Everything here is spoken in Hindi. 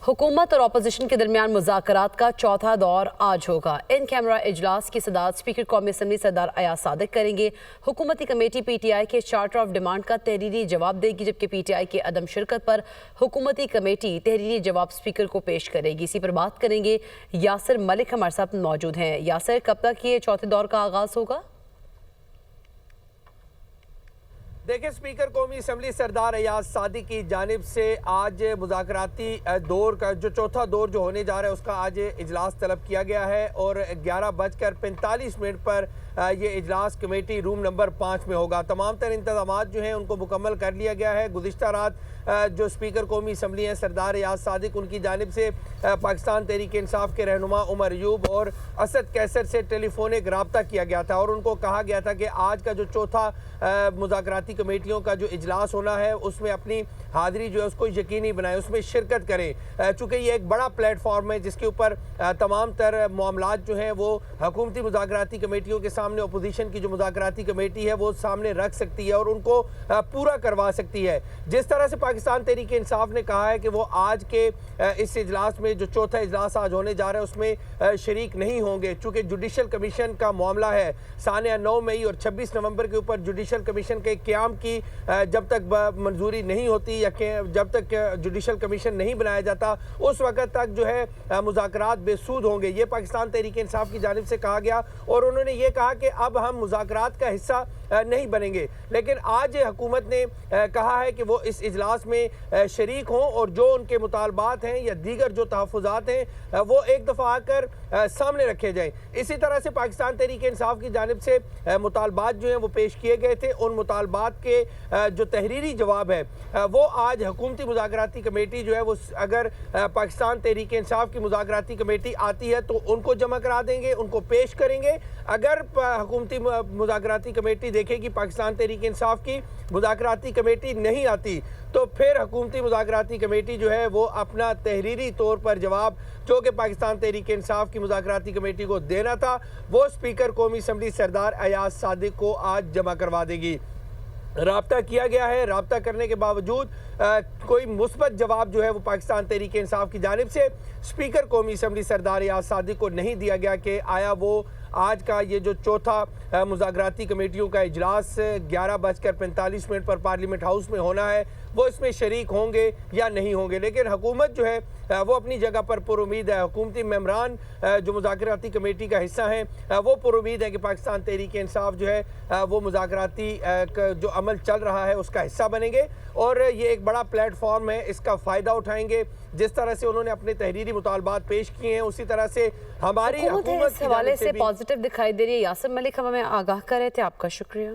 हुकूमत और अपोजिशन के दरमियान मुज़ाकरात का चौथा दौर आज होगा। इन कैमरा इजलास की सदारत स्पीकर कौमी असम्बली सरदार अयाज सादिक करेंगे। हुकूमती कमेटी पीटीआई के चार्टर ऑफ डिमांड का तहरीरी जवाब देगी, जबकि पीटीआई की अदम शिरकत पर हुकूमती कमेटी तहरीरी जवाब स्पीकर को पेश करेगी। इसी पर बात करेंगे। यासिर मलिक हमारे साथ मौजूद हैं। यासिर, कब तक ये चौथे दौर का आगाज होगा? देखिए, स्पीकर कौमी असम्बली सरदार अयाज सादिक की जानिब से आज मुज़ाकराती दौर का जो चौथा दौर जो होने जा रहा है उसका आज इजलास तलब किया गया है और 11:45 पर ये इजलास कमेटी रूम नंबर 5 में होगा। तमाम तर इंतजाम जो हैं उनको मुकम्मल कर लिया गया है। गुज़िश्ता रात जो स्पीकर कौमी असम्बली हैं सरदार अयाज सादिक, उनकी जानिब से पाकिस्तान तहरीक इंसाफ के रहनुमा उमर अयूब और असद कैसर से टेलीफोनिक रब्ता किया गया था और उनको कहा गया था कि आज का जो चौथा मुज़ाकराती कमेटियों का जो इजलास होना है उसमें अपनी हाज़िरी जो है उसको यकीनी बनाए, उसमें शिरकत करें, चूँकि ये एक बड़ा प्लेटफॉर्म है जिसके ऊपर तमाम तर मामलात जो हैं वो हुकूमती मुज़ाकराती कमेटियों के सामने अपोजिशन की जो मुज़ाकराती कमेटी है वो सामने रख सकती है और उनको पूरा करवा सकती है। जिस तरह से पाकिस्तान तहरीक इंसाफ ने कहा है कि वो आज के इस इजलास में जो चौथा इजलास आज होने जा रहा है उसमें शरीक नहीं होंगे, चूँकि जुडिशल कमीशन का मामला है। सानिया 9 मई और 26 नवंबर के ऊपर जुडिशल कमीशन के क़याम की जब तक मंजूरी नहीं होती या जब तक जुडिशल कमीशन नहीं बनाया जाता उस वक्त तक जो है मुज़ाकरात बेसूद होंगे। ये पाकिस्तान तहरीक इंसाफ की जानिब से कहा गया और उन्होंने ये कहा कि अब हम मुज़ाकरात का हिस्सा नहीं बनेंगे। लेकिन आज हुकूमत ने कहा है कि वो इस इजलास में शरीक हों और जो उनके मुतालबात हैं या दीगर जो तहफ़्फ़ुज़ात हैं वो एक दफ़ा आकर सामने रखे जाएँ। इसी तरह से पाकिस्तान तहरीक इंसाफ की जानिब से मुतालबात जो हैं वो पेश किए गए थे। उन मुतालबात के जो तहरीरी जवाब है वो आज हुकूमती मुज़ाकराती कमेटी जो है वो अगर पाकिस्तान तहरीक इंसाफ की मुज़ाकराती कमेटी आती है तो उनको जमा करा देंगे, उनको पेश करेंगे। अगर हुकूमती मुज़ाकराती कमेटी देखेगी पाकिस्तान तहरीक इंसाफ की मुज़ाकराती कमेटी नहीं आती तो फिर हुकूमती मुज़ाकराती कमेटी जो है वो अपना तहरीरी तौर पर जवाब जो कि पाकिस्तान तहरीक इंसाफ की मुज़ाकराती कमेटी को देना था वो स्पीकर कौमी असम्बली सरदार अयाज सादिक को आज जमा करवा देगी। राब्ता किया गया है, राब्ता करने के बावजूद कोई मुस्बत जवाब जो है वो पाकिस्तान तहरीक इंसाफ की जानिब से स्पीकर कौमी असम्बली सरदार अयाज सादिक को नहीं दिया गया कि आया वो आज का ये जो चौथा मुज़ाकराती कमेटियों का इजलास 11:45 पर पार्लियामेंट हाउस में होना है वो इसमें शरीक होंगे या नहीं होंगे। लेकिन हुकूमत जो है वो अपनी जगह पर पुरुमीद है। हुकूमती मेम्बरान जो मुज़ाकराती कमेटी का हिस्सा हैं वो पुरुमीद है कि पाकिस्तान तहरीक इंसाफ जो है वो मुज़ाकराती जो अमल चल रहा है उसका हिस्सा बनेंगे और ये एक बड़ा प्लेटफॉर्म है, इसका फ़ायदा उठाएंगे। जिस तरह से उन्होंने अपने तहरीरी मुतालबात पेश किए हैं उसी तरह से हमारी हुकूमत इस हवाले से पॉजिटिव दिखाई दे रही है। यासिर मलिक हमें आगाह कर रहे थे, आपका शुक्रिया।